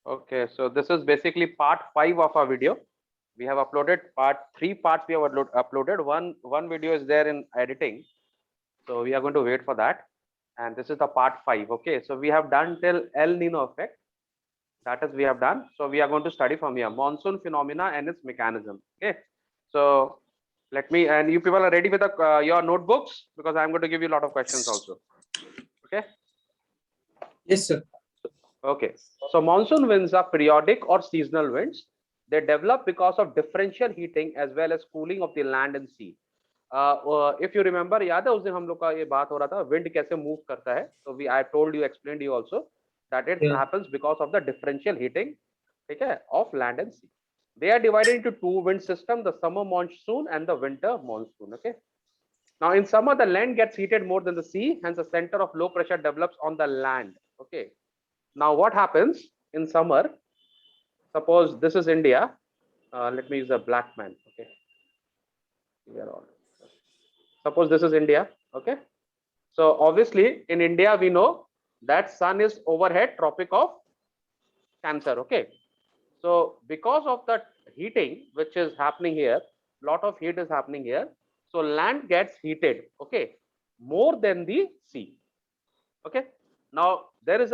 Okay, so this is basically part 5 of our video. We have uploaded three parts. We have uploaded one video is there in editing, so we are going to wait for that. And this is the part 5. Okay, so we have done till El Nino effect. That is, we have done. So we are going to study from here monsoon phenomena and its mechanism. Okay, so let me, and you people are ready with your notebooks, because I'm going to give you a lot of questions also. Okay. Yes, sir. Okay, so monsoon winds are periodic or seasonal winds. They develop because of differential heating as well as cooling of the land and sea. If you remember, याद है उस दिन हम लोग का ये बात हो रहा था wind कैसे move करता है. So I told you, explained you also that it happens because of the differential heating, ठीक है, of land and sea. They are divided into two wind systems: the summer monsoon and the winter monsoon. Okay. Now in summer the land gets heated more than the sea, hence a center of low pressure develops on the land. Okay. Now what happens in summer? Suppose this is India. Let me use a black man. Okay. Suppose this is India. Okay. So obviously in India we know that sun is overhead, Tropic of Cancer. Okay. So because of that heating which is happening here, lot of heat is happening here. So land gets heated. Okay. More than the sea. Okay. Now there is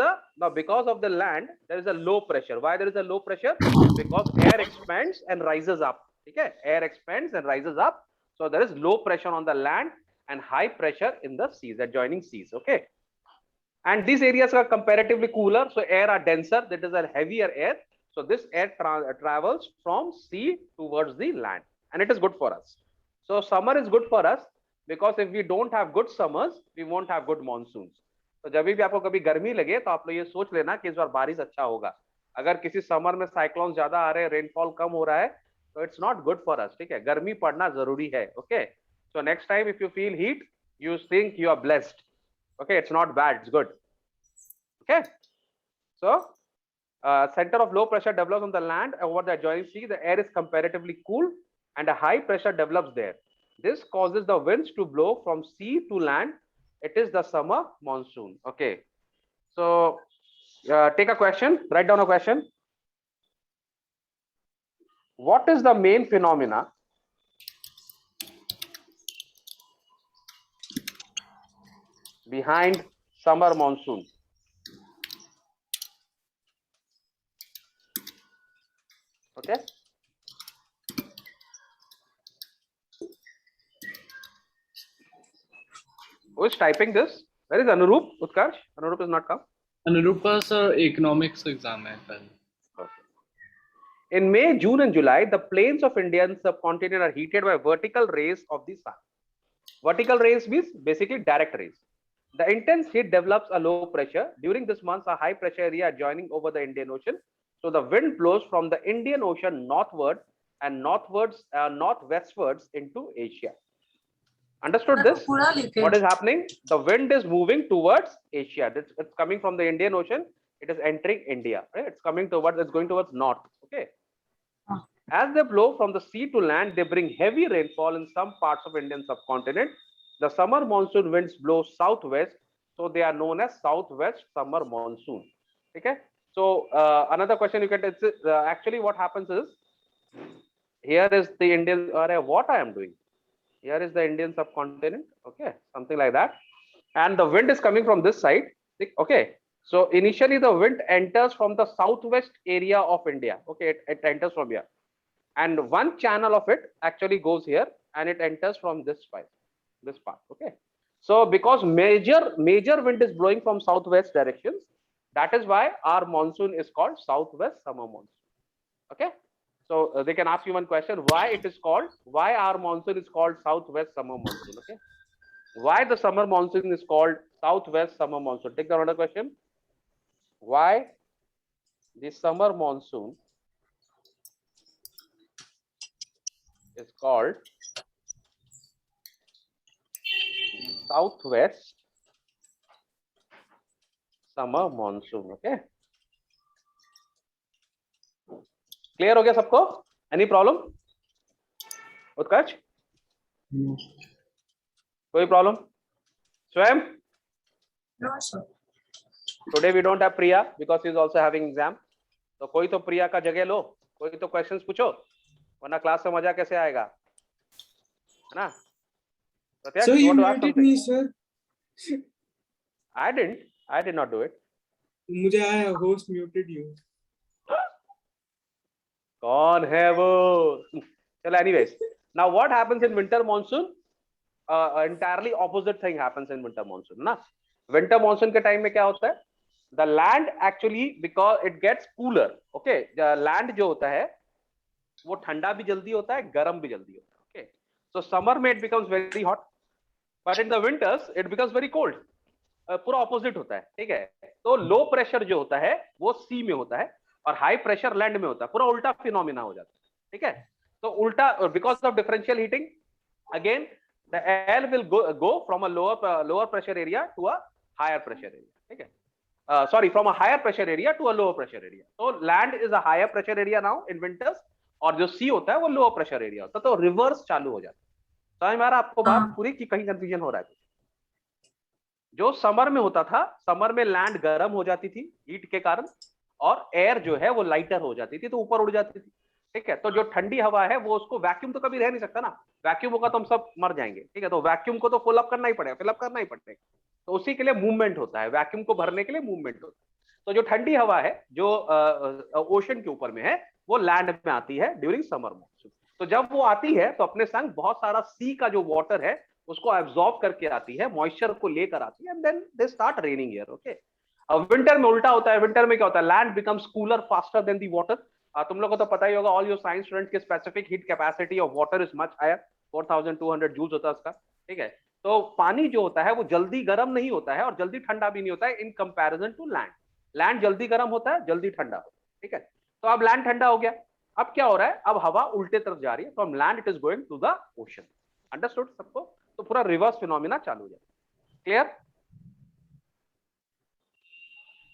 because of the land there is a low pressure. Why there is a low pressure? Because air expands and rises up. Okay, air expands and rises up. So there is low pressure on the land and high pressure in the seas, adjoining seas. Okay, and these areas are comparatively cooler, so air are denser. That is a heavier air. So this air travels from sea towards the land, and it is good for us. So summer is good for us because if we don't have good summers, we won't have good monsoons. तो जब भी आपको कभी गर्मी लगे तो आप लोग ये सोच लेना कि इस बार बारिश अच्छा होगा. अगर किसी समर में साइक्लोन ज्यादा आ रहे हैं, रेनफॉल कम हो रहा है, तो it's not good for us. ठीक है, गर्मी पड़ना जरूरी है. Okay, so next time if you feel heat, you think you are blessed. Okay, it's not bad, it's good. Okay, so center of low pressure develops on the land over the adjoining sea. The air is comparatively cool and a high pressure develops there. This causes the winds to blow from sea to land. It is the summer monsoon. Okay, so take a question, write down a question. What is the main phenomena behind summer monsoon? Okay, who is typing this? Where is Anurup? Utkarsh? Anurup is not come. Anurup sir, economics exam hai kal. In May, June and July, the plains of Indian subcontinent are heated by vertical rays of the sun. Vertical rays means basically direct rays. The intense heat develops a low pressure. During this month, a high pressure area adjoining over the Indian Ocean. So the wind blows from the Indian Ocean northward and northwestwards into Asia. Understood this? What is happening? The wind is moving towards Asia. It's coming from the Indian Ocean. It is entering India. Right? It's going towards north. Okay. As they blow from the sea to land, they bring heavy rainfall in some parts of Indian subcontinent. The summer monsoon winds blow southwest, so they are known as southwest summer monsoon. Okay. So another question you can actually what happens is, here is the Indian, what I am doing. Here is the Indian subcontinent. Okay, something like that, and the wind is coming from this side. Okay. So initially the wind enters from the southwest area of India. Okay, it enters from here. And one channel of it actually goes here and it enters from this part. Okay, so because major wind is blowing from southwest directions, that is why our monsoon is called southwest summer monsoon. Okay, so they can ask you one question: why our monsoon is called southwest summer monsoon? Okay, why the summer monsoon is called southwest summer monsoon? Take another question: why the summer monsoon is called southwest summer monsoon? Okay, clear हो गया सबको? Any problem? उत्कर्ष, कोई problem? स्वयं No, sir. Today we don't have Priya because he is also having exam. तो कोई तो प्रिया का जगह लो, कोई तो क्वेश्चंस पूछो, वरना क्लास में मजा कैसे आएगा, है ना? प्रत्यक्ष, So you want to ask muted something? me, sir. I did not do it. मुझे आया host muted you. कौन है वो? चलो, anyways, now what happens in winter monsoon? Entirely opposite thing happens in winter monsoon, ना? Winter monsoon के time में क्या होता है? The land actually, because it gets cooler, okay? The land जो होता है वो ठंडा भी जल्दी होता है, गर्म भी जल्दी होता है, okay? So summer में it becomes very hot, but in the winters it becomes very cold. पूरा ऑपोजिट होता है, ठीक है? तो लो प्रेशर जो होता है वो सी में होता है और हाई प्रेशर लैंड में होता है, पूरा उल्टा फिनोमिना हो जाता है, ठीक है? तो उल्टा, because of differential heating, again the air will go from a lower pressure area to a higher pressure area, ठीक है? Sorry, from a higher pressure area to a lower pressure area. So land is a higher pressure area now in winters, और जो सी होता है वो lower pressure area होता है, तो रिवर्स चालू हो जाता है। समझ में आ रहा आपको बात पूरी की कहीं कंफ्यूजन हो रहा है? जो समर में होता था, समर में लैंड गर्म हो जाती थी हीट के कारण, और एयर जो है वो लाइटर हो जाती थी, तो ऊपर उड़ जाती थी, ठीक है? तो जो ठंडी हवा है वो, उसको वैक्यूम तो कभी रह नहीं सकता ना, वैक्यूम होगा तो हम सब मर जाएंगे, ठीक है? तो वैक्यूम को तो फुल अप करना ही पड़ेगा, फिल अप करना ही पड़ेगा, तो उसी के लिए मूवमेंट होता है, वैक्यूम को भरने के लिए मूवमेंट होता है। तो जो ठंडी हवा है जो ओशन के ऊपर में है वो लैंड में आती है ड्यूरिंग समर मॉनसून। तो जब वो आती है तो अपने संग बहुत सारा सी का जो वाटर है उसको एब्जॉर्ब करके आती है, मॉइस्चर को लेकर आती है, and then they start raining here, okay? अब विंटर में उल्टा होता है, विंटर में क्या होता है? Land becomes cooler faster than the water. तुम लोगों को तो पता ही होगा, ऑल योर साइंस स्टूडेंट्स, के specific heat capacity of water is much higher, 4200 joules होता है उसका, ठीक है? तो पानी जो होता है वो जल्दी गर्म नहीं होता है और जल्दी ठंडा भी नहीं होता है in comparison to land. Land जल्दी गर्म होता है, जल्दी ठंडा होता है, ठीक है? तो अब लैंड ठंडा हो गया, अब क्या हो रहा है? अब हवा उल्टे तरफ जा रही है, from land it is going to the ocean. Understood सबको? तो पूरा रिवर्स फिनोमिना चालू हो जाता है। क्लियर?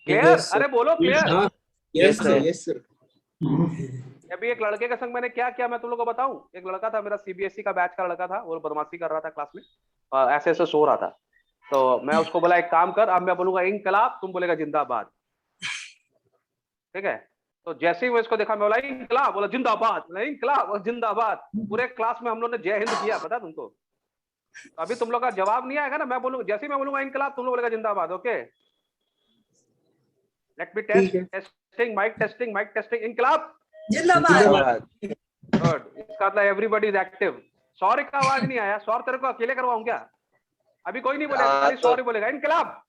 क्लियर? Yes, sir. अरे बोलो क्लियर। हाँ, yes sir, yes sir. अभी एक लड़के के संग मैंने क्या किया, मैं तुम लोगों को बताऊं। एक लड़का था मेरा, सीबीएसई का बैच का लड़का था, वो बदमाशी कर रहा था क्लास में, ऐसे ऐसे सो रहा था, तो मैं उसको बोला एक काम कर, अब मैं बोलूंगा इनकलाब, तुम बोलेगा जिंदाबाद, ठीक है? तो जैसे ही मैं इसको देखा, मैं बोला इनकलाब, बोला जिंदाबाद, बोला इनकलाब जिंदाबाद। पूरे क्लास में हम लोग ने जय हिंद किया, पता तुमको? अभी तुम लोग का जवाब नहीं आएगा ना, मैं बोलूंगा, जैसे ही मैं बोलूंगा इनकलाब, तुम लोग बोलेगा जिंदाबाद, okay? Let me testing mic testing, इनकलाब जिंदाबाद। गुड, इसका मतलब एवरीबॉडी इज एक्टिव। सॉरी का आवाज नहीं आया, सॉरी तेरे को अकेले करवाऊं क्या? अभी कोई नहीं बोलेगा, खाली सॉरी बोलेगा, इनकलाब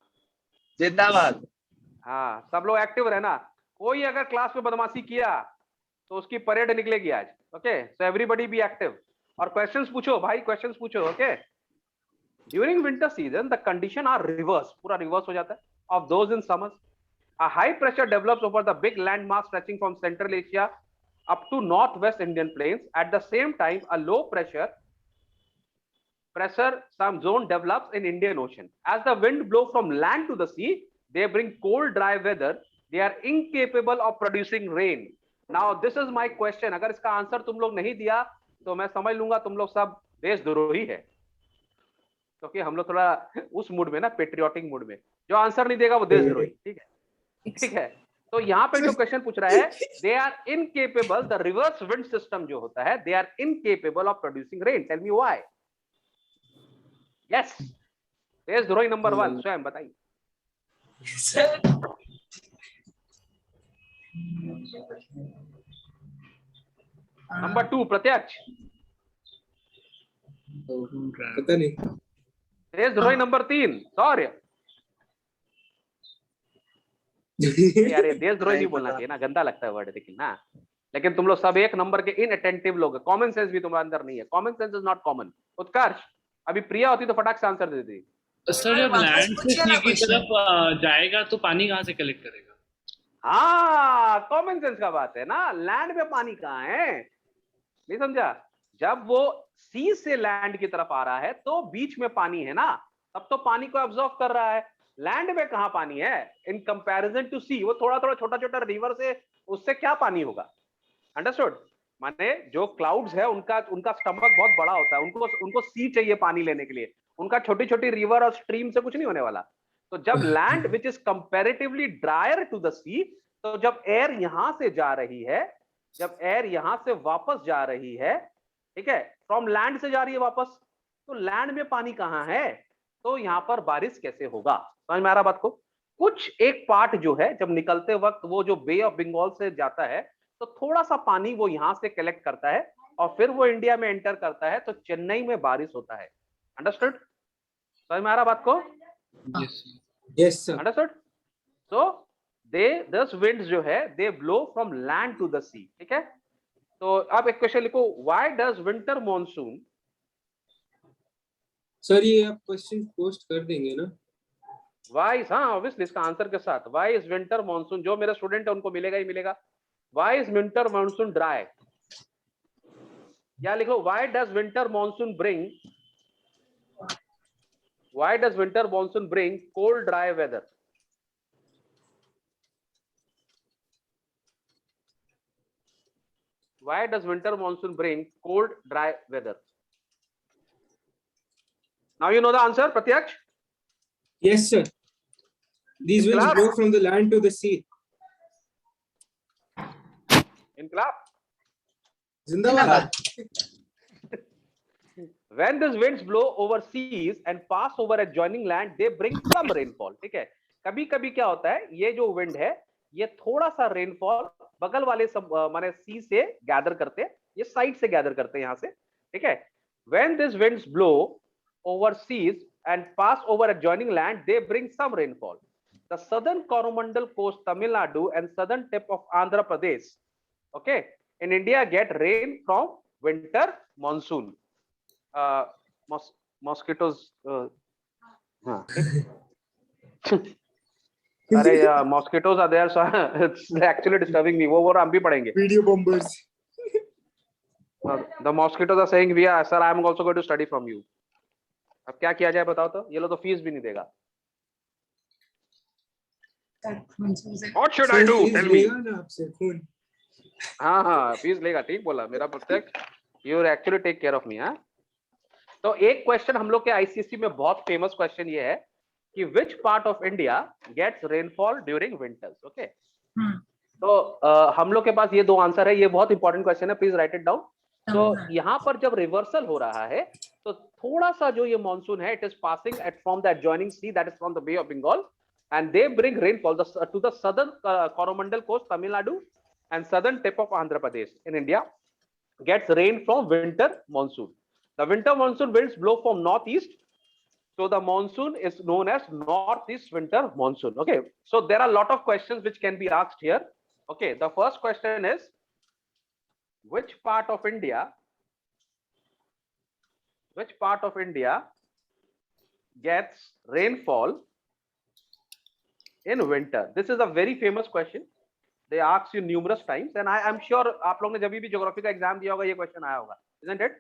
जिंदाबाद। हाँ, सब लोग एक्टिव रहना। कोई अगर क्लास में बदमाशी किया तो उसकी परेड निकलेगी आज, okay? So everybody be active और क्वेश्चंस पूछो भाई, क्वेश्चंस पूछो, okay? During winter season the condition are reverse, पूरा रिवर्स हो जाता है of those in summer. A high pressure develops over the big landmass stretching from Central Asia up to northwest Indian plains. At the same time, a low pressure some zone develops in Indian Ocean. As the wind blow from land to the sea, they bring cold, dry weather. They are incapable of producing rain. Now, this is my question. अगर इसका answer तुम लोग नहीं दिया तो मैं समझ लूंगा तुम लोग सब देशद्रोही है, क्योंकि हम लोग थोड़ा उस मूड में ना, पेट्रियोटिक मूड में, जो आंसर नहीं देगा वो देशद्रोही, ठीक है? ठीक है? तो यहाँ पे जो क्वेश्चन पूछ रहा है, they are incapable, the reverse wind system जो होता है, they are incapable of producing rain. Tell me why? Yes, देशद्रोही नंबर 1 स्वयं बताइए। नंबर 2 प्रत्यक्ष। पता नहीं। देशद्रोही नंबर 3 सौर्य। यार ये देशद्रोही नहीं बोलना चाहिए ना, गंदा लगता है वर्ड, लेकिन ना, लेकिन तुम लोग सब एक नंबर के इनअटेंटिव लोग, कॉमन सेंस भी तुम्हारे अंदर नहीं है, common sense is not common. Utkarsh, अभी प्रिया होती तो फटाक से आंसर दे देती। सर जब लैंड से सी की तरफ जाएगा तो पानी कहाँ से कलेक्ट करेगा? हाँ, कॉमन सेंस का बात है ना, लैंड पे पानी कहाँ है, नहीं समझा? जब वो सी से लैंड की तरफ आ रहा है तो बीच में पानी है ना, तब तो पानी को एब्जॉर्ब कर रहा है। लैंड में कहाँ पानी है इन कंपैरिजन टू सी? वो थोड़ा थोड़ा छोटा छोटा रिवर से, उससे क्या पानी होगा? अंडरस्टूड? माने जो क्लाउड्स है उनका स्टमक बहुत बड़ा होता है, उनको सी चाहिए पानी लेने के लिए, उनका छोटी छोटी रिवर और स्ट्रीम से कुछ नहीं होने वाला। तो जब land which is comparatively dryer to the sea, तो जब एयर यहां से जा रही है, जब एयर यहां से वापस जा रही है, ठीक है, फ्रॉम लैंड से जा रही है वापस, तो लैंड में पानी कहां है, तो यहां पर बारिश कैसे होगा? समझ में आ रहा बात को? कुछ एक पार्ट जो है जब निकलते वक्त वो जो बे ऑफ बंगाल से जाता है, तो थोड़ा सा पानी वो यहां से कलेक्ट करता है और फिर वो इंडिया में एंटर करता है, तो चेन्नई में बारिश होता है। अंडरस्टूड? समझ में आ रहा बात को? Yes sir. Understood? So they this winds जो है they blow from land to the sea, ठीक है। तो अब एक क्वेश्चन लिखो, why does winter monsoon, sir ये आप क्वेश्चन पोस्ट कर देंगे ना? वाई, हाँ ऑब्वियसली इसका आंसर के साथ, वाई इज विंटर मॉनसून, जो मेरे स्टूडेंट है उनको मिलेगा ही मिलेगा। Why is winter monsoon dry, या लिखो why does winter monsoon bring, why does winter monsoon bring cold dry weather? Why does winter monsoon bring cold, dry weather? Now you know the answer, Pratyaksh? Yes sir. These winds Inqilab? blow from the land to the sea. Inqilab? Zindabad. When these winds blow over seas and pass over adjoining land, they bring some rainfall. ठीक है, कभी कभी क्या होता है, ये जो wind है ये थोड़ा सा रेनफॉल बगल वाले सब माने सी से गैदर करते हैं, ये साइड से गैदर करते हैं यहां से, ठीक है। When these winds blow over seas and pass over adjoining land, they bring some rainfall. The southern Coromandel coast, Tamil Nadu, and southern tip of Andhra Pradesh, okay, in India get rain from winter monsoon. Mosquitoes. अरे mosquitoes are there, so it's actually disturbing me. वो हम भी पढ़ेंगे. Video bombers. The mosquitoes are saying, "We are, sir, I am also going to study from you." अब क्या किया जाए बताओ तो? ये लो तो फीस भी नहीं देगा. What should I do? Tell me. ना आपसे खून. हाँ फीस लेगा, ठीक बोला मेरा प्रत्यक्ष. You actually take care of me, हाँ. तो एक क्वेश्चन हम लोग के आईसीएसई में बहुत फेमस क्वेश्चन ये है कि which part of India gets rainfall during winters, okay? तो हम लोग के पास ये दो आंसर है, ये बहुत इंपॉर्टेंट क्वेश्चन है, प्लीज राइट इट डाउन। तो यहाँ पर जब रिवर्सल हो रहा है तो थोड़ा सा जो ये मॉनसून है, it is passing at from the adjoining sea, that is from the bay of Bengal, and they bring rainfall to the southern Coromandel coast, Tamil Nadu, and southern tip of Andhra Pradesh in India gets rain from winter monsoon. The winter monsoon winds blow from northeast, so the monsoon is known as northeast winter monsoon. Okay, so there are a lot of questions which can be asked here. Okay, the first question is, which part of India gets rainfall in winter? This is a very famous question. They ask you numerous times, and I am sure आप लोग ने जब भी geography का exam दिया होगा ये question आया होगा, isn't it?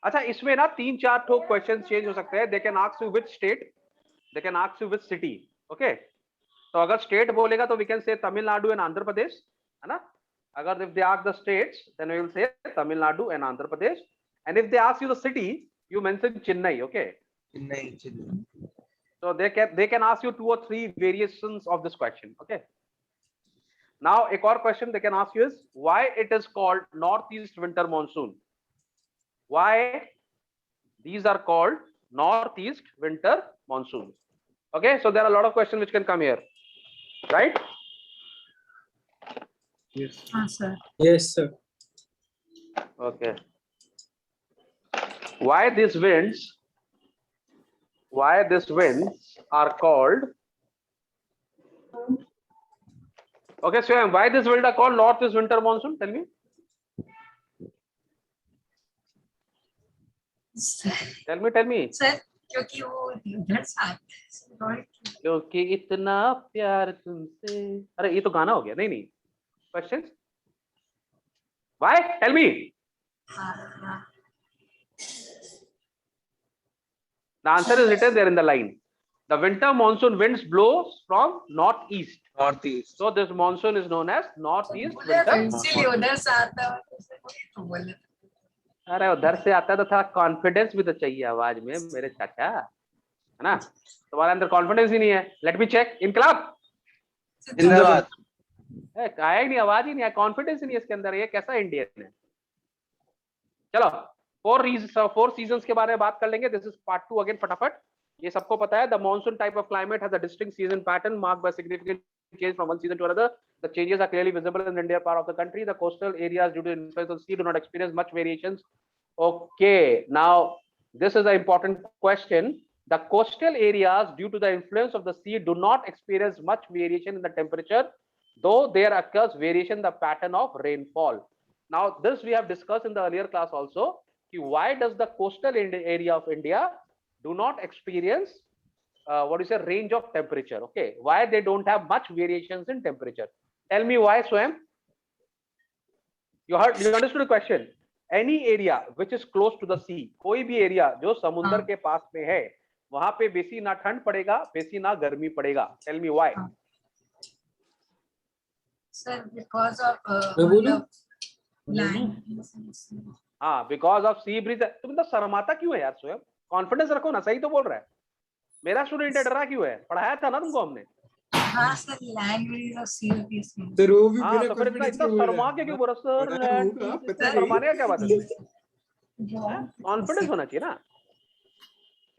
अच्छा, इसमें ना 3-4 ठो क्वेश्चन चेंज हो सकते हैं. They can ask you which state, they can ask you which city. Okay, तो अगर स्टेट बोलेगा तो we can say Tamil Nadu and Andhra Pradesh, है ना? अगर if they ask the states, then we will say Tamil Nadu and Andhra Pradesh, and if they ask you the city, you mention Chennai. Okay, Chennai. so they can ask you 2 or 3 variations of this question. Okay, now एक और question they can ask you is, why it is called northeast winter monsoon? Why these are called northeast winter monsoon? Okay, so there are a lot of questions which can come here, right? Yes. Sir. Yes sir. Okay, why these winds are called, okay, so why this wind are called northeast winter monsoon? Tell me. Tell me. Sir क्योंकि वो उधर से आते हैं, क्योंकि इतना प्यार तुमसे, अरे ये तो गाना हो गया. नहीं question, why? Tell me. The answer is written there in the line. The winter monsoon winds blows from northeast. Northeast. So this monsoon is known as northeast winter. इसीलिए उधर से आता है तो बोले. अरे उधर से आता है तो थोड़ा कॉन्फिडेंस भी तो चाहिए आवाज में मेरे चाचा. है ना? तुम्हारे अंदर कॉन्फिडेंस ही नहीं है. Let me check. इनकलाब जिंदाबाद. आया ही नहीं, आवाज ही नहीं है, कॉन्फिडेंस ही नहीं है इसके अंदर. ये कैसा इंडियन है? चलो 4 सीजन्स के बारे में बात कर लेंगे. दिस इज पार्ट 2 अगेन फटाफट. ये सबको पता है. The monsoon type of climate has a distinct season pattern marked by significant change from one season to another. The changes are clearly visible in the India part of the country. The coastal areas, due to influence of the sea, do not experience much variations. Okay, now this is an important question. The coastal areas, due to the influence of the sea, do not experience much variation in the temperature, though there occurs variation in the pattern of rainfall. Now, this we have discussed in the earlier class also. Why does the coastal area of India do not experience what is a range of temperature? Okay, why they don't have much variations in temperature? Tell me why, Swam. You understood the question. Any area which is close to the sea, कोई भी area जो समुद्र के पास में है, वहां पे बेसी ना ठंड पड़ेगा, बेसी ना गर्मी पड़ेगा. Tell me why. Sir, because of land. हाँ, because of sea breeze. तुम तो शर्माता क्यों है यार स्वयं? कॉन्फिडेंस रखो ना, सही तो बोल रहा है. मेरा स्टूडेंट डर रहा क्यों है? पढ़ाया था ना तुमको हमने. हाँ सर, लैंड ब्रीज और सी ब्रीज में. सर वो भी हाँ, बिना तो फिर इतना कॉन्फिडेंस के बोल रहा शर्मा है. के क्यों बोल रहा सर? पढ़ाया होगा, पता है. शर्माने का क्या बात है? कॉन्फिडेंस होना चाहिए ना.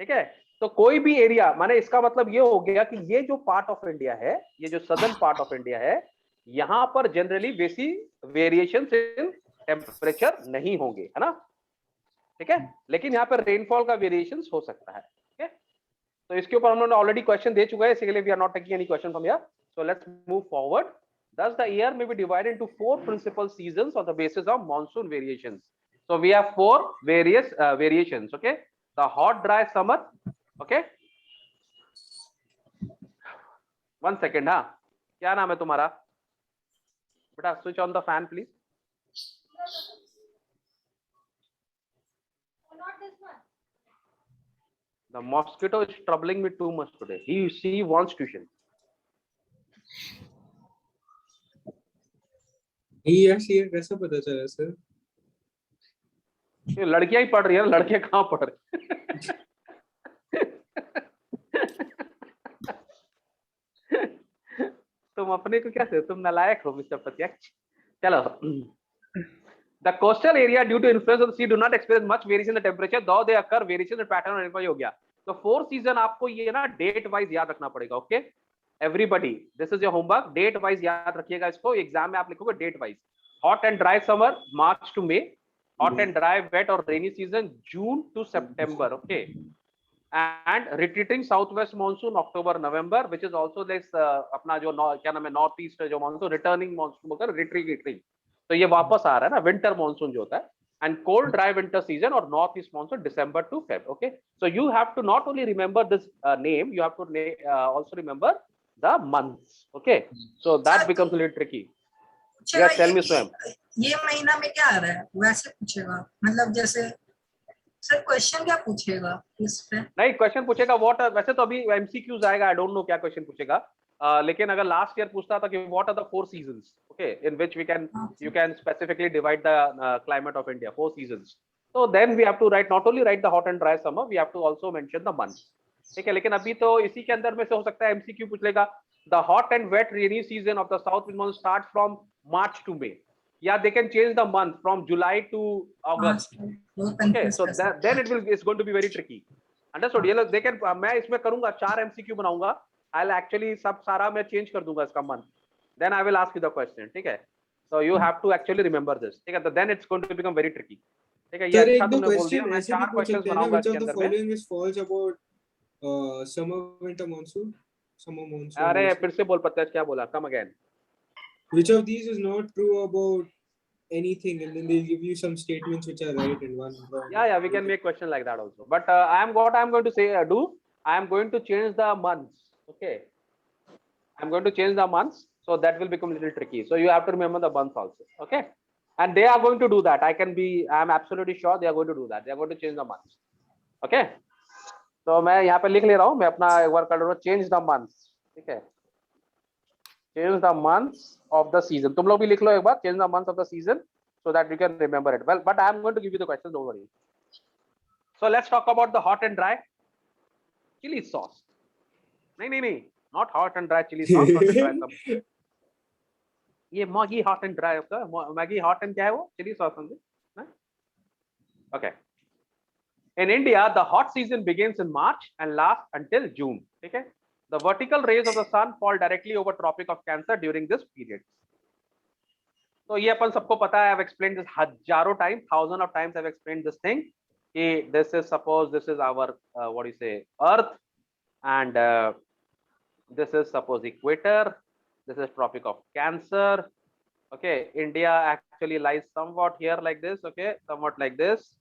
ठीक है. तो कोई भी एरिया, माने इसका मतलब ये हो गया कि ये जो पार्ट ऑफ इंडिया है, ये जो सदर्न पार्ट ऑफ इंडिया है, यहाँ पर जनरली बेसी वेरिएशन इन टेम्परेचर नहीं होंगे, है ना? ठीक है. लेकिन यहाँ पर रेनफॉल का वेरिएशन हो सकता है. ठीक है. तो इसके ऊपर हम लोगों ने ऑलरेडी क्वेश्चन दे चुका है, इसलिए we are not taking any question from here. So let's move forward. Thus the year may be divided into 4 principal seasons on the basis of monsoon variations. So we have 4 various variations. Okay, the hot dry summer. Okay, one second. हाँ, क्या नाम है तुम्हारा बेटा? Switch on the fan please. The mosquito is troubling me too much today. She wants tuition. ये कैसा पता चला सर? ये लड़कियां ही पढ़ रही है, लड़के कहाँ पढ़ रहे? तुम अपने को क्या से, तुम नालायक हो मिस्टर प्रत्यक्ष. चलो. The coastal area, due to influence of the sea, do not experience much variation in the temperature, though they occur variation in pattern और rainfall. हो गया. तो 4 सीजन आपको ये ना डेट वाइज याद रखना पड़ेगा. Okay everybody, this is your homework. Date wise याद रखिएगा इसको. एग्जाम में आप लिखोगे date wise. Hot and dry summer March to May. Hot and dry wet और rainy season June to September. Okay. And retreating south west monsoon October November, which is also this अपना जो क्या नाम है north east जो monsoon, returning monsoon होकर retreating. तो ये वापस आ रहा है ना, विंटर मानसून जो होता है. And cold dry winter season और north east monsoon December to Feb. Okay, so you have to not only remember this name, you have to also remember the months. Okay, so that becomes a little tricky. Yes, tell me Swayam. ये महीना में क्या आ रहा है वैसे पूछेगा, मतलब जैसे सर क्वेश्चन क्या पूछेगा इस पे? नहीं, क्वेश्चन पूछेगा व्हाट, वैसे तो अभी एमसीक्यूज आएगा, आई डोंट नो क्या क्वेश्चन पूछेगा. लेकिन अगर लास्ट ईयर पूछता था कि what are the 4 seasons, okay, in which we can you can specifically divide the climate of India, 4 seasons. So then we have to write, not only write the hot and dry summer, we have to also mention the months. ठीक है. लेकिन अभी तो इसी के अंदर में से हो सकता है एमसीक्यू पूछ लेगा. The hot and wet rainy season of the south wind monsoon starts from March to May. Yeah, they can change the month from July to August. Okay, so then it's going to be very tricky. Understood? ये लोग they can, मैं इसमें करूंगा 4 MCQ बनाऊंगा. I'll actually सब सारा मैं change कर दूंगा इसका month. Then I will ask you the question. ठीक है. So you have to actually remember this. ठीक है. तो then it's going to become very tricky. ठीक है. ये अच्छा तुमने बोल दिया. मैं 4 क्वेश्चंस बनाऊंगा इसके अंदर में. Following is false about summer winter monsoon, summer monsoon. अरे फिर से बोल पता है क्या बोला? Come again. Which of these is not true about anything, and then they'll give you some statements which are right and one wrong. Yeah, we can make question like that also. But I am going to say I am going to change the months. Okay, I'm going to change the months, so that will become a little tricky. So you have to remember the months also. Okay, and they are going to do that. I am absolutely sure they are going to do that. They are going to change the months. Okay, so मैं यहाँ पे लिख ले रहा हूँ, मैं अपना एक बार कर रहा हूँ. Change the months. ठीक है. Change the months of the season. तुम लोग भी लिख लो एक बार. Change the months of the season so that you can remember it well. But I am going to give you the questions. Don't worry. So let's talk about the hot and dry. chili sauce. नहीं, not hot and dry chili sauce, hot and dry some. ये Maggi hot and dry होता है, Maggi hot and क्या है वो? Chili sauce समझे? Okay. In India, the hot season begins in March and lasts until June. Okay. The vertical rays of the sun fall directly over Tropic of Cancer during this period. So ये अपन सबको पता है. I've explained this हजारों times, thousands of times I've explained this thing. कि this is suppose this is our what do you say, Earth, and this is suppose equator. This is Tropic of Cancer. Okay, India actually lies somewhat here like this. Okay, somewhat like this.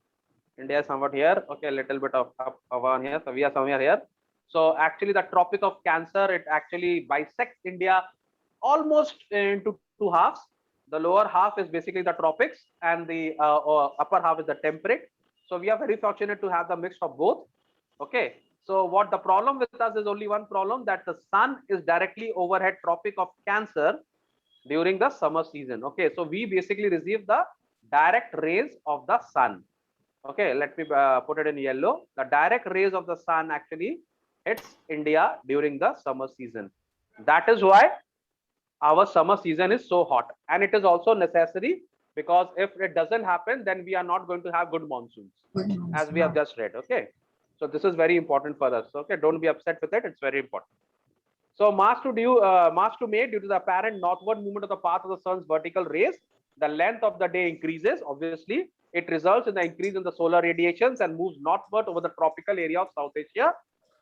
India is somewhat here. Okay, a little bit of up on here. So we are somewhere here. So actually, the Tropic of Cancer, it actually bisects India almost into two halves. The lower half is basically the tropics, and the upper half is the temperate. So we are very fortunate to have the mix of both. Okay. So what the problem with us is only one problem, that the sun is directly overhead Tropic of Cancer during the summer season. Okay. So we basically receive the direct rays of the sun. Okay. Let me put it in yellow. The direct rays of the sun actually hits India during the summer season. That is why our summer season is so hot, and it is also necessary, because if it doesn't happen, then we are not going to have good monsoons, as we have just read. Okay, so this is very important for us. Okay, don't be upset with it, it's very important. So March to May, due to the apparent northward movement of the path of the sun's vertical rays, the length of the day increases. Obviously, it results in the increase in the solar radiations and moves northward over the tropical area of South Asia,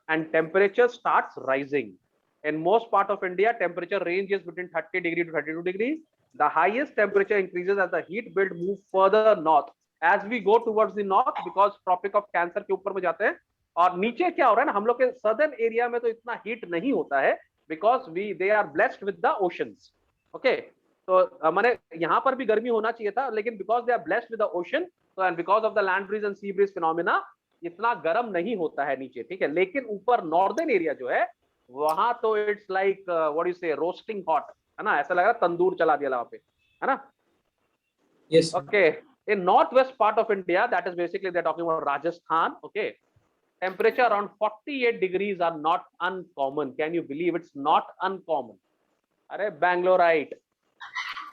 and temperature starts rising. In most part of India, temperature ranges between 30 degree to 32 degree. The highest temperature increases as the heat belt move further north. As we go towards the north, because Tropic of Cancer के ऊपर में जाते हैं, और नीचे क्या हो रहा है ना, हम लोग के southern area में तो इतना heat नहीं होता है, because they are blessed with the oceans. Okay, तो माने यहाँ पर भी गर्मी होना चाहिए था, लेकिन because they are blessed with the ocean, so and because of the land breeze and sea breeze phenomena, इतना गर्म नहीं होता है नीचे. ठीक है, लेकिन ऊपर northern area जो है, वहां तो इट्स लाइक व्हाट यू से, रोस्टिंग हॉट, है ना, ऐसा लग रहा है तंदूर चला दिया वहां पे, है ना. Yes. Okay, in northwest part of India, that is basically they're talking about Rajasthan. Okay, temperature around 48 degrees are not uncommon. Can you believe? It's not uncommon. अरे बैंगलोराइट,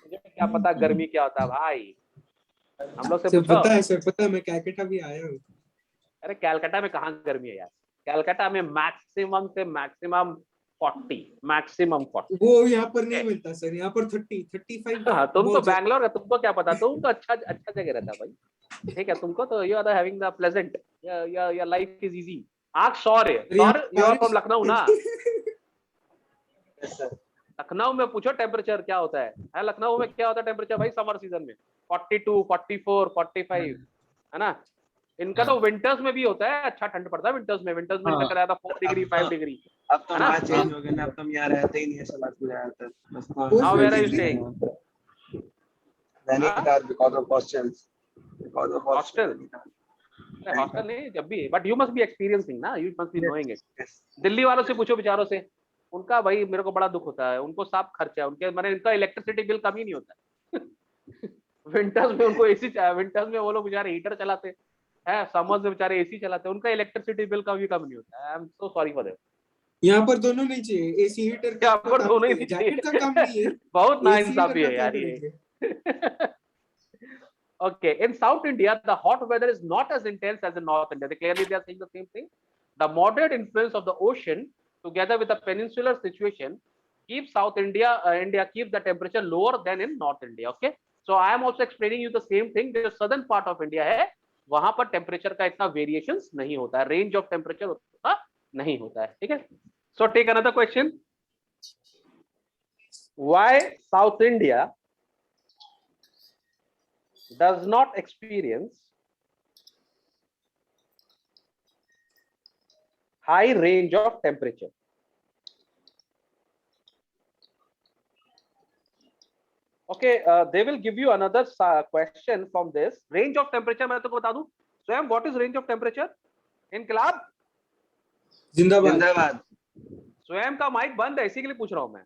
मुझे क्या पता गर्मी क्या होता है भाई, हम लोग से पूछो. पता है सर, पता है, मैं कलकत्ता भी आया हूँ. अरे कलकत्ता में कहाँ गर्मी है यार, कलकत्ता में मैक्सिमम से मैक्सिमम 40, मैक्सिमम 40. वो यहाँ पर नहीं मिलता सर, यहाँ पर 30-35. हाँ, तुम तो बैंगलोर का, तुमको क्या पता, तुम तो अच्छा जगह रहता है भाई. ठीक है, तुमको तो you are having the pleasant, your life is easy. आग सौर यू आर फ्रॉम लखनऊ ना. लखनऊ में पूछो टेम्परेचर क्या होता है, लखनऊ में क्या होता है टेम्परेचर भाई समर सीजन में 42, 44, 45, है ना. इनका तो विंटर्स में भी होता है, अच्छा ठंड पड़ता है विंटर्स में इनका चला जाता 4 डिग्री 5 डिग्री. अब तो यहाँ चेंज हो गया ना, अब तो हम यहाँ रहते ही नहीं है, सब कुछ ज्यादातर बस. Now where are you staying? Nainital, because of hostels. Hostel? Hostel नहीं, जब भी, but you must be experiencing ना, you must be knowing it. Delhi वालों से पूछो बेचारों से, उनका भाई मेरे को बड़ा दुख होता है, उनको साफ खर्चा है उनके, मैंने इनका इलेक्ट्रिसिटी बिल कम ही नहीं होता है. विंटर्स में उनको एसी, विंटर्स में वो लोग बेचारे हीटर चलाते हैं, समर्स में बेचारे एसी चलाते हैं, उनका इलेक्ट्रिसिटी बिल कभी कम नहीं होता है. I am so sorry for them. यहाँ पर दोनों नहीं चाहिए, एसी हीटर यहाँ पर दोनों ही चाहिए, जैकेट का काम नहीं है. बहुत नाइंसाफी है यार ये. Okay, in South India, the hot weather is not as intense as in North India. Clearly, they are saying the same thing. The moderate influence of the ocean, together with the peninsular situation, keeps South India, keeps the temperature lower than in North India. Okay, so I am also explaining you the same thing. The southern part of India है, वहां पर temperature का इतना variations नहीं होता है, range of temperature उतना नहीं होता है. ठीक है, so take another question. Why South India does not experience high range of temperature? Okay, they will give you another question from this. Range of temperature मैं तुमको बता दूं. स्वयं, what is range of temperature? इनकलाब जिंदाबाद. स्वयं का mic बंद है, इसी के लिए पूछ रहा हूं मैं.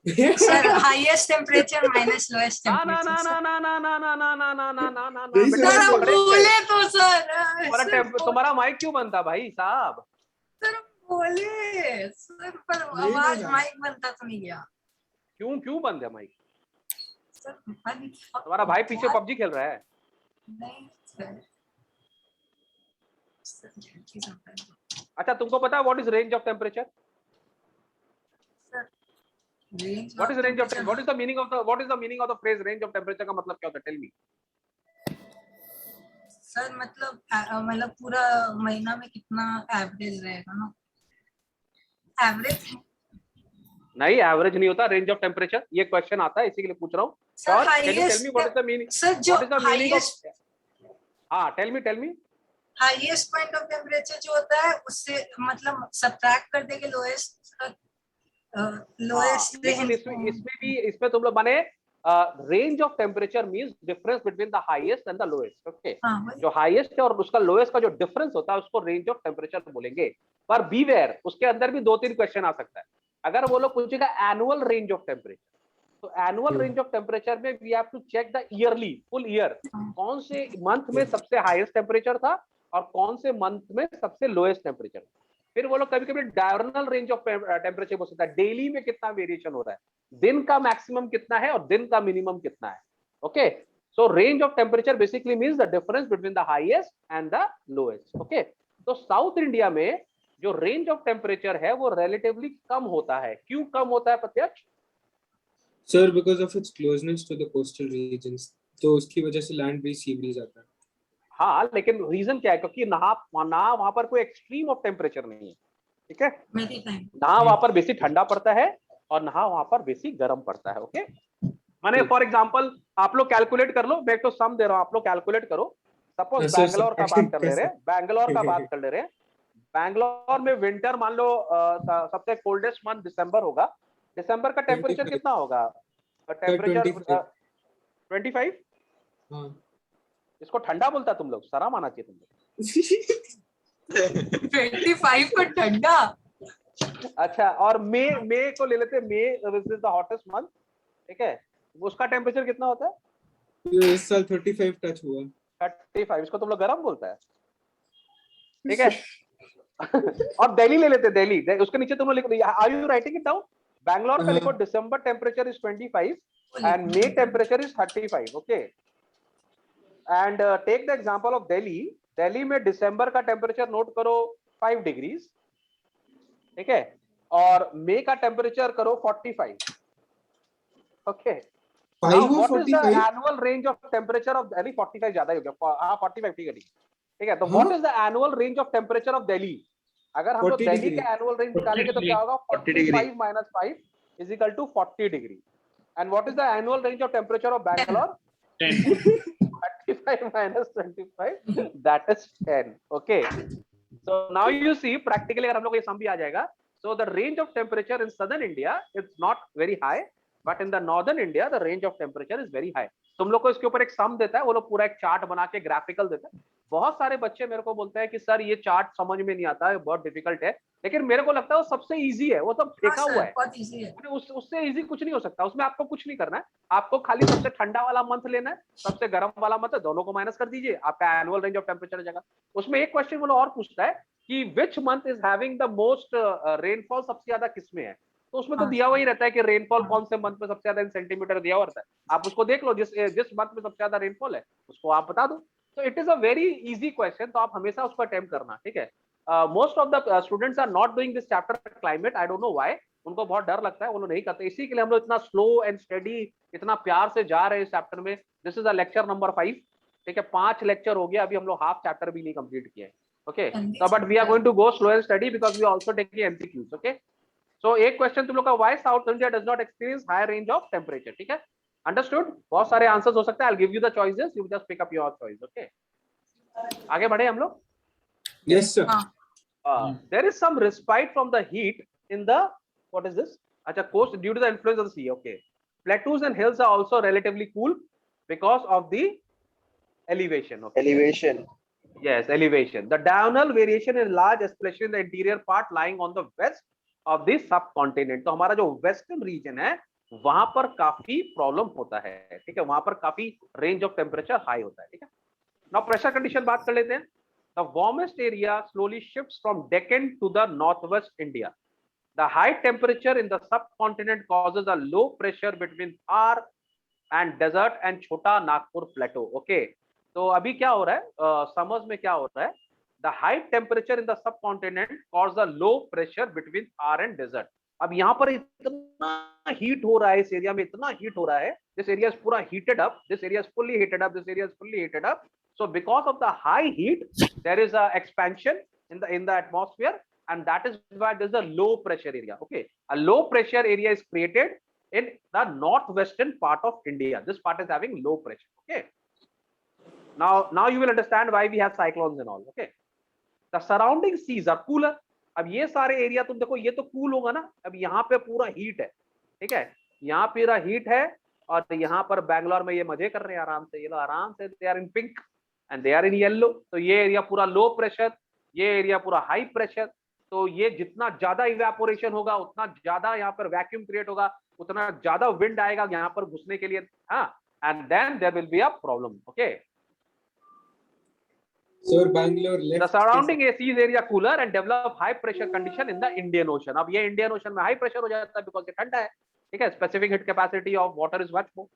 Sir highest temperature minus lowest ना ना टेम्परेचर ना सर। ना ना ना ना ना ना ना ना ना ना नहीं, बेटा, सर ये हम correct है। बोले तो सर तुम्हारा तुम्हारा माइक क्यों बनता भाई साहब? सर बोले सर, पर नहीं आवाज बना। माइक बनता तो नहीं गया क्यों क्यों बंद है माइक? सर। पता नहीं। तुम्हारा भाई पीछे पबजी खेल रहा है? नहीं सर। सर झटके से होता है। अच्छा, तुमको पता है what is range of temperature? Sir range what of is range of temperature what is the meaning of the what is the meaning of the phrase range of temperature का मतलब क्या होता है? Tell me. सर मतलब पूरा महीना में कितना एवरेज रहेगा ना, एवरेज। नहीं, एवरेज नहीं होता रेंज ऑफ टेम्परेचर। ये क्वेश्चन आता है, इसी के लिए पूछ रहा हूँ। Sir can you tell me what is the meaning? Sir जो what is the meaning highest of? हाँ, tell me. Highest point of temperature जो होता है उससे मतलब सब्ट्रैक्ट कर देंगे लोएस्ट लोएस्ट लेकिन इसमें तुम लोग माने range of temperature means difference between the highest and the lowest. Okay, जो हाईएस्ट है और उसका लोएस्ट का जो डिफरेंस होता है उसको रेंज ऑफ टेम्परेचर बोलेंगे। पर बीवेयर, उसके अंदर भी 2-3 क्वेश्चन आ सकता है। अगर वो लोग पूछेगा एनुअल रेंज ऑफ टेम्परेचर, तो एनुअल रेंज ऑफ टेम्परेचर में we have to check the yearly, full year, कौन से मंथ में सबसे हाईएस्ट टेम्परेचर था और कौन से मंथ में सबसे लोएस्ट टेम्परेचर। फिर वो लोग कभी कभी डायरनल रेंज ऑफ टेम्परेचर बोल सकता है, डेली में कितना वेरिएशन हो रहा है, दिन का मैक्सिमम कितना है और दिन का मिनिमम कितना है। Okay, so range of temperature basically means the difference between the highest and the lowest. Okay, तो साउथ इंडिया में जो रेंज ऑफ टेम्परेचर है वो रिलेटिवली कम होता है। क्यों कम होता है प्रत्यक्ष? Sir because of its closeness to the coastal regions, तो उसकी वजह से लैंड ब्रीज सी ब्रीज आता है। हाँ, लेकिन रीजन क्या है? क्योंकि ना वहां पर कोई एक्सट्रीम ऑफ टेम्परेचर नहीं है। ठीक है, ना वहां पर बेसी ठंडा पड़ता है और ना वहां पर बेसी गर्म पड़ता है। ओके, माने फॉर एग्जांपल आप लोग कैलकुलेट कर लो, मैं तो सम दे रहा हूं, आप लोग कैलकुलेट करो। सपोज बैंगलोर का बात कर ले रहे हैं, बैंगलोर का बात कर ले रहे हैं। बैंगलोर में विंटर मान लो सबसे कोल्डेस्ट मंथ दिसंबर होगा। दिसंबर का टेम्परेचर कितना होगा? टेम्परेचर 25। हाँ, इसको ठंडा बोलता तुम लोग? शर्म आना चाहिए तुम लोग। 25 को ठंडा। अच्छा, और मई को ले लेते हैं। May this is the hottest month. ठीक है, उसका टेम्परेचर कितना होता है? ये इस साल 35 टच हुआ। 35, इसको तुम लोग गर्म बोलता है। ठीक है। और दिल्ली ले लेते हैं, दिल्ली, उसके नीचे तुम लोग लिखो, are you writing it down? Bangalore का लिखो, December temperature is 25 and May temperature is 35। Okay, and take the example of Delhi. Delhi में दिसंबर का टेम्परेचर नोट करो 5 डिग्रीज। ठीक है, और मई का टेम्परेचर करो 45। Okay, now what is the annual range of temperature of Delhi? 45 ज्यादा ही हो गया। हाँ 45, ठीक है ठीक है। तो what is the annual range of temperature of Delhi? अगर हम लोग दिल्ली का एनुअल रेंज निकालेंगे तो क्या होगा? 45 minus 5 is equal to 40 degree. And what is the annual range of temperature of Bangalore? 35 minus 25, that is 10. Okay, so now you see practically अगर हम लोग को ये सम भी आ जाएगा। So the range of temperature in southern India is not very high, but in the northern India the range of temperature is very high. तुम लोग को इसके ऊपर एक सम देता है, वो लोग पूरा एक चार्ट बना के ग्राफिकल देता है। बहुत सारे बच्चे मेरे को बोलते हैं कि सर ये चार्ट समझ में नहीं आता है, बहुत डिफिकल्ट है। लेकिन मेरे को लगता है वो सबसे इजी है, वो सब फेंका हुआ है। बहुत इजी है। उससे इजी कुछ नहीं हो सकता। उसमें आपको कुछ नहीं करना है, आपको खाली सबसे ठंडा वाला मंथ लेना है, सबसे गर्म वाला मंथ है, दोनों को माइनस कर दीजिए, आपका एनुअल रेंज ऑफ टेम्परेचर आ जाएगा। उसमें एक क्वेश्चन वो लोग और पूछता है कि which month is having the most rainfall, सबसे ज्यादा किसमें है? तो उसमें तो दिया हुआ ही रहता है कि रेनफॉल कौन से मंथ में सबसे ज्यादा इन सेंटीमीटर दिया हुआ रहता है। आप उसको देख लो, जिस मंथ में सबसे ज्यादा रेनफॉल है उसको आप बता दो। तो it is a very easy question, तो आप हमेशा उसको अटेम्प्ट करना। ठीक है, most of the students are not doing this chapter climate, I don't know why. उनको बहुत डर लगता है, वो लोग नहीं करते। इसी के लिए हम लोग इतना स्लो एंड स्टडी, इतना प्यार से जा रहे हैं इस चैप्टर में। This is a lecture number 5। ठीक है, 5 लेक्चर हो गया, अभी हम लोग हाफ चैप्टर भी नहीं कंप्लीट किए। Okay, so but we are going to go slow and steady because we are also taking MCQs. Okay, so एक क्वेश्चन तुम लोग का, why South India does not experience high range of temperature? ठीक है, understood? बहुत सारे answers हो सकते हैं। I'll give you the choices, you just pick up your choice. Okay, आगे बढ़े हम लोग। Yes sir. There is some respite from the heat in the, what is this? अच्छा, coast due to the influence of the sea. Okay, plateaus and hills are also relatively cool because of the elevation. Okay, Elevation. Yes, elevation. The diurnal variation is large, especially in the interior part lying on the west of the subcontinent. तो हमारा जो western region है वहां पर काफी problem होता है, ठीक है, वहां पर काफी रेंज ऑफ टेम्परेचर हाई होता है, ठीक है। नाउ प्रेशर कंडीशन बात कर लेते हैं। The warmest area slowly shifts from Deccan to the north west India. The high temperature in the subcontinent causes a low pressure between Thar and desert and Chota Nagpur Plato. Okay, तो अभी क्या हो रहा है, समर्स में क्या हो रहा है, the high temperature in the subcontinent cause a low pressure between Thar and desert. अब यहाँ पर इतना हीट हो रहा है, इस एरिया में इतना हीट हो रहा है, दिस एरिया इज पूरा heated up, this area is fully heated up, this area is fully heated up. So because of the high heat, there is a expansion in the atmosphere, and that is why there's a low pressure area. Okay, a low pressure area is created in the northwestern part of India. This part is having low pressure. Okay, now you will understand why we have cyclones and all. Okay, the surrounding seas are cooler. अब ये सारे area तुम देखो, ये तो cool होगा ना, अब यहाँ पे पूरा हीट है, ठीक है, यहाँ पूरा हीट है, और यहाँ पर बैंगलोर में ये मजे कर रहे हैं आराम से, ये लोग आराम से, they are in pink and they are in yellow. तो ये एरिया पूरा लो प्रेशर, ये एरिया पूरा हाई प्रेशर। तो ये जितना ज्यादा इवेपोरेशन होगा उतना ज्यादा यहाँ पर वैक्यूम क्रिएट होगा, उतना ज्यादा विंड आएगा यहाँ पर घुसने के लिए, हाँ, and then there will be a problem. Okay, So Bangalore left. The surrounding seas area cooler and develop high pressure condition in the Indian Ocean. अब ये Indian Ocean में high pressure हो जाता है because ये ठंडा है, ठीक है, specific heat capacity of water is much more.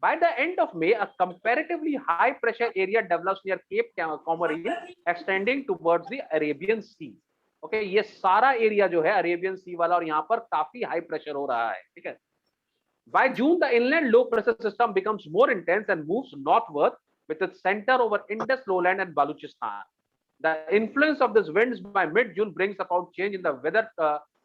By the end of May, a comparatively high pressure area develops near Cape Comorin, extending towards the Arabian Sea. Okay, ये सारा एरिया जो है अरेबियन सी वाला, और यहाँ पर काफी हाई प्रेशर हो रहा है, ठीक है। By June, the inland low pressure system becomes more intense and moves northward with its center over Indus lowland and Baluchistan. The influence of these winds by mid-June brings about change in the weather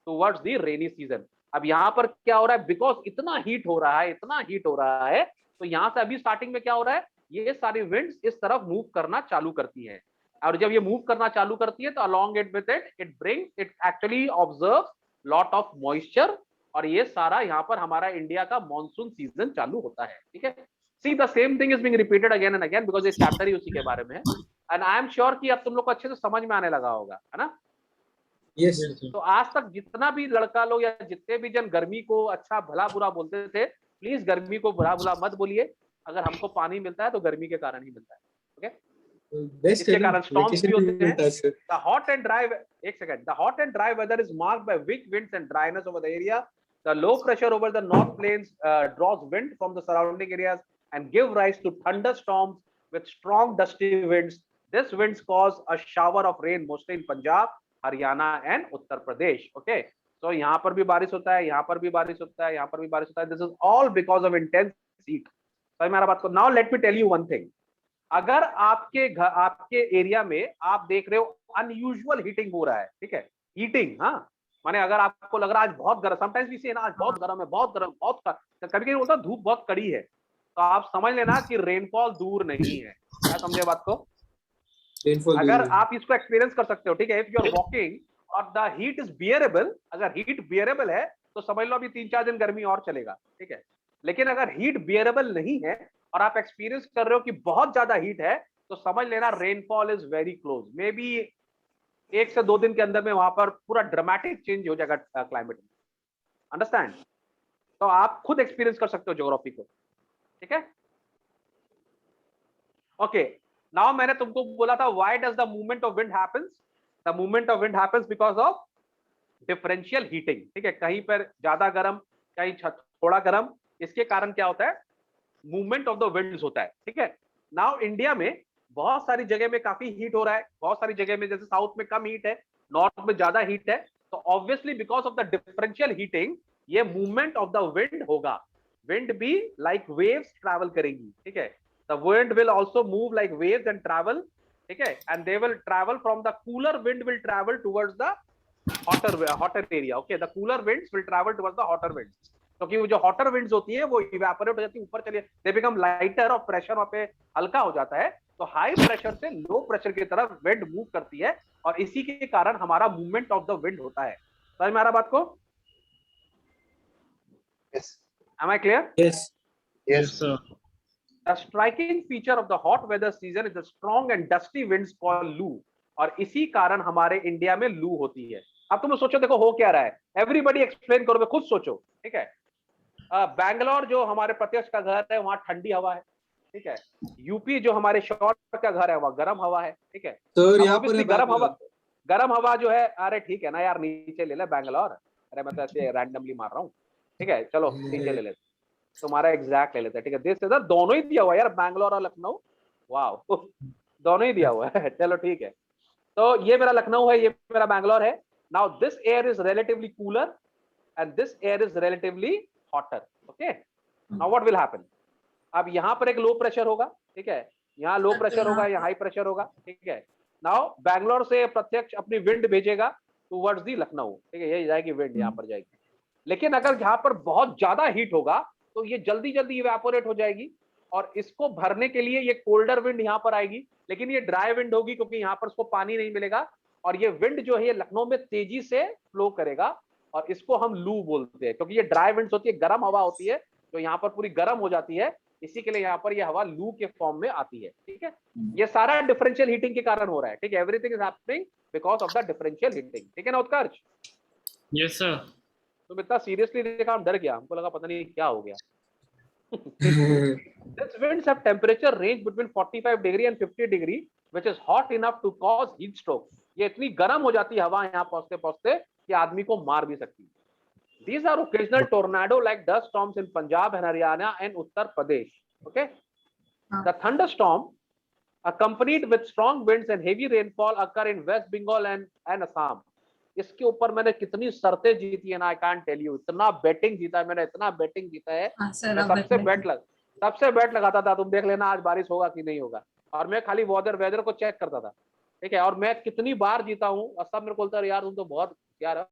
towards the rainy season. अब यहाँ पर क्या हो रहा है, because इतना heat हो रहा है, इतना हीट हो रहा है, तो यहाँ से अभी स्टार्टिंग में क्या हो रहा है, ये सारी विंड्स इस तरफ मूव करना चालू करती है, और जब ये मूव करना चालू करती है तो along it with it brings, it actually observes lot of moisture, और ये सारा यहाँ पर हमारा इंडिया का मॉनसून सीजन चालू होता है, ठीक है। See, the same thing is being repeated again and again because ये चैप्टर ही उसी के बारे में है, and I am sure कि अब तुम लोग को अच्छे से समझ में आने लगा होगा, है ना। Yes. तो आज तक जितना भी लड़का लोग या जितने भी जन गर्मी को अच्छा भला बुरा बोलते थे, प्लीज गर्मी को भला बुरा मत बोलिए। अगर हमको पानी मिलता है तो गर्मी के कारण ही मिलता है, ओके। इसके कारण storms भी होते हैं। The hot and dry, एक second, the hot and dry weather is marked by weak winds and dryness over the area. The low pressure over the north plains draws wind from the surrounding areas and give rise to thunderstorms with strong dusty winds. This winds cause a shower of rain mostly in Punjab, Haryana and Uttar Pradesh. Okay, so यहाँ पर भी बारिश होता है, यहाँ पर भी बारिश होता है, यहाँ पर भी बारिश होता है। This is all because of intense heat. समझ में आ रहा बात को? Now let me tell you one thing. अगर आपके एरिया में आप देख रहे हो अनयूजुअल हीटिंग हो रहा है, ठीक है, हीटिंग, हाँ, माने अगर आपको लग रहा है आज बहुत गर्म, समटाइम्स वी से ना आज बहुत गर्म है, बहुत गर्म, बहुत कभी कभी बोलता धूप बहुत कड़ी है, तो आप समझ लेना कि रेनफॉल दूर नहीं है। क्या समझे बात को? अगर आप इसको एक्सपीरियंस कर सकते हो, ठीक है, इफ यू आर वॉकिंग और द हीट इज बियरेबल, अगर हीट बियरेबल है तो समझ लो अभी 3-4 दिन गर्मी और चलेगा, ठीक है। लेकिन अगर हीट बियरेबल नहीं है और आप एक्सपीरियंस कर रहे हो कि बहुत ज्यादा हीट है, तो समझ लेना rainfall is very close, may be 1 से 2 दिन के अंदर में वहां पर पूरा ड्रामेटिक चेंज हो जाएगा क्लाइमेट में। अंडरस्टैंड? तो आप खुद एक्सपीरियंस कर सकते हो ज्योग्राफी को, ठीक है। ओके, नाउ मैंने तुमको बोला था why does the movement of wind happens? The movement of wind happens because of differential heating, ठीक है। कहीं पर ज्यादा गर्म, कहीं थोड़ा गर्म, इसके कारण क्या होता है, मूवमेंट ऑफ द विंड्स होता है, ठीक है। नाउ इंडिया में बहुत सारी जगह में काफी हीट हो रहा है, बहुत सारी जगह में, जैसे साउथ में कम हीट है, नॉर्थ में ज्यादा हीट है, तो obviously because of the differential heating ये मूवमेंट ऑफ द विंड होगा। विंड भी लाइक वेव्स ट्रैवल करेंगी, ठीक है। The wind will also move like waves and travel, ठीक है, and they will travel from the cooler wind will travel towards the hotter area, okay. The cooler winds will travel towards the hotter winds, क्योंकि वो जो hotter winds होती है वो evaporate हो जाती है, ऊपर चलिए, दे बिकम लाइटर और प्रेशर वहां पे हल्का हो जाता है, तो हाई प्रेशर से लो प्रेशर की तरफ विंड मूव करती है, और इसी के कारण हमारा मूवमेंट ऑफ द विंड होता है। समझ में आ रहा बात को? Yes. Am I clear? Yes. Yes, sir. The striking feature of the hot weather season is the strong and dusty winds called loo, और इसी कारण हमारे इंडिया में लू होती है। अब तुम सोचो, देखो हो क्या रहा है, एवरीबॉडी एक्सप्लेन करो, खुद सोचो, ठीक है। बैंगलोर जो हमारे प्रत्यक्ष का घर है वहाँ ठंडी हवा है, ठीक है। यूपी जो हमारे शॉर्ट का घर है वहाँ गर्म हवा है, ठीक है। सर अब यहाँ पर obviously है गर्म हवा जो है, अरे ठीक है ना यार, नीचे ले ले बैंगलोर, अरे मैं तो ऐसे रैंडमली मार रहा हूँ, ठीक है, चलो नीचे ले लेते, तुम्हारा एग्जैक्ट ले लेते हैं, ठीक है। दिस इधर दोनों ही दिया हुआ है यार, बैंगलोर और लखनऊ, वाह दोनों ही दिया हुआ है चलो ठीक है। तो ये मेरा लखनऊ है, ये मेरा बैंगलोर है। Now this air is relatively cooler and this air is relatively hotter, okay. Now what will happen, अब यहाँ पर एक लो प्रेशर होगा, ठीक है, यहाँ लो प्रेशर होगा, यहाँ हाई प्रेशर होगा, ठीक है। नाउ बैंगलोर से प्रत्यक्ष अपनी विंड भेजेगा टुवर्ड्स दी लखनऊ, ठीक है, ये जाएगी विंड, यहाँ पर जाएगी। लेकिन अगर यहाँ पर बहुत ज्यादा हीट होगा तो ये जल्दी जल्दी इवेपोरेट हो जाएगी, और इसको भरने के लिए ये कोल्डर विंड यहाँ पर आएगी, लेकिन ये ड्राई विंड होगी क्योंकि यहाँ पर उसको पानी नहीं मिलेगा, और ये विंड जो है ये लखनऊ में तेजी से फ्लो करेगा, और इसको हम लू बोलते हैं, क्योंकि ये ड्राई विंड्स होती है, गर्म हवा होती है, तो यहाँ पर पूरी गर्म हो जाती है, इसी के लिए यहाँ पर ये हवा लू के फॉर्म में आती है, ठीक है। ये सारा डिफरेंशियल हीटिंग के कारण हो रहा है, ठीक है, everything is happening because of the differential heating, ठीक है ना उत्कर्ष? Yes sir. तुम इतना सीरियसली देखा, हम डर गया, हमको लगा पता नहीं क्या हो गया These winds have temperature range between 45 degree and 50 degree, which is hot enough to cause heat stroke. ये इतनी गर्म हो जाती है हवा यहाँ पहुंचते पहुंचते कि आदमी को मार भी सकती है। These are occasional tornado like dust storms in Punjab and Haryana and Uttar Pradesh. Okay, the thunderstorm accompanied with strong winds and heavy rainfall occur in West Bengal and Assam. इसके ऊपर मैंने कितनी शर्तें जीती है ना, आई कांट टेल यू, इतना betting जीता है मैंने, इतना बेटिंग जीता है, मैं सबसे बेट लगाता था, तुम देख लेना आज बारिश होगा कि नहीं होगा, और मैं खाली वेदर को चेक करता था, ठीक है, और मैं कितनी बार जीता हूँ, और सब मेरे को बोलता है यार तुम तो बहुत यार